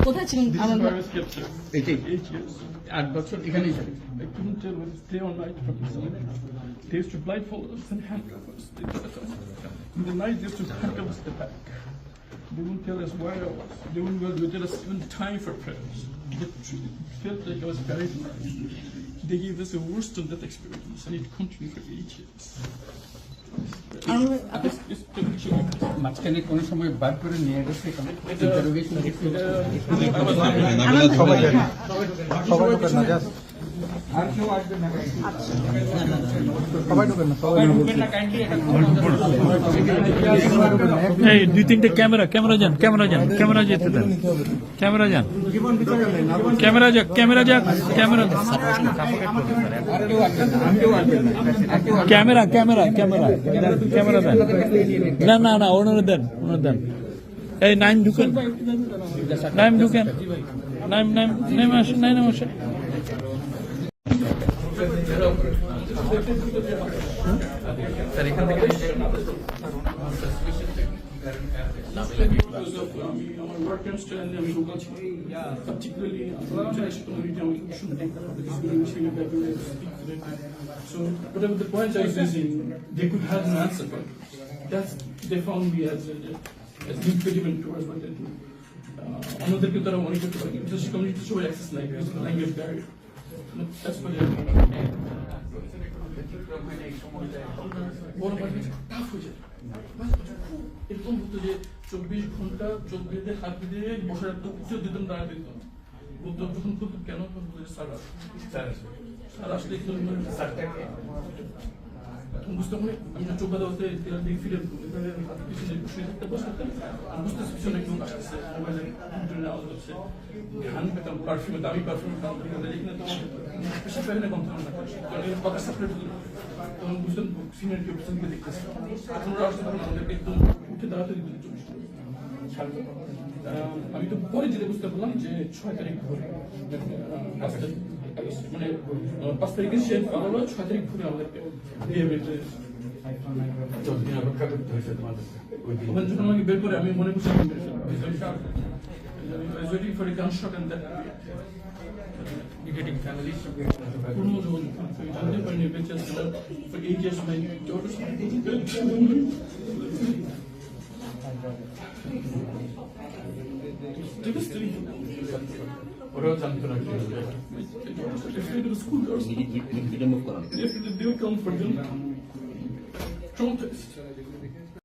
কোথায় ছিলেন আমার Virus kept her. এটাই 8 years. 8 বছর এখানেই থাকে। I couldn't tell whether it's day or night from the sun. They used to blindfold us and handcuff us. In the night, they used to handcuff us at the back. They wouldn't tell us where I was. They wouldn't tell us even time for prayers. It felt like I was buried alive. They gave us a worse than death experience, and it continued for 8 years. মাঝখানে কোনো সময় বার করে নিয়ে গেছে এখানে interrogation সবাই ঢোকেন না just আর কেউ আসবে না সবাই ঢোকেন না সবাই ঢোকেন না কাইন্ডলি এটা এই 2-3টে ক্যামেরা যান ক্যামেরা যেতে দেন ক্যামেরা যান ক্যামেরা যাক ক্যামেরা দেন না ওনারা দেন এই নাইম ঢুকেন নাইম আসে Because of our work and strength and particularly international community, we shouldn't take that because we should be able to speak to them. So whatever the point I was using, they could have an answer, but that's they found me as an impediment towards what they do. Another people are wanting to do because community should access language barrier. That's what they're এরকম হতো যে 24 ঘন্টা চোখ বেঁধে হাত বেঁধে বসে রাখতো, উঠে দিতাম, দাঁড়াতে দিতাম। বলতো যখন খুলতো কেন স্যার আসলে বুঝতে পারি আমি চোখ বাঁধা হতে দিকে ফিরে পিছনে শুয়ে থাকতে বসে থাকতাম, বুঝতেছি পিছনে একদম আসতেছে, মোবাইলে আওয়াজ হচ্ছে, ঘ্রাণ পেতাম, পারফিউমে দামি পারফিউম এখানে তো পেশা পেখানে কম থাকবে না, কথা সেপারেট হতো। তখন বুঝতাম সিনিয়র কেউ পিছন দিকে দেখতেছে, এখন ওরা আসতে পারে আমাদেরকে একদম উঠে দাঁড়াতে দিত 24 ঘন্টা। আমি তো পরে যেটা বুঝতে পারলাম যে 6 তারিখ ভোরে মানে 5 তারিখে সে 6 তারিখ ভোরে আমাদেরকে যখন আমাকে বের করে আমি মনে করছি for a gunshot and that getting family জানতে পারিনি বেঁচে আছে for 8 years my daughter's ওরাও জানতো না school they will come for them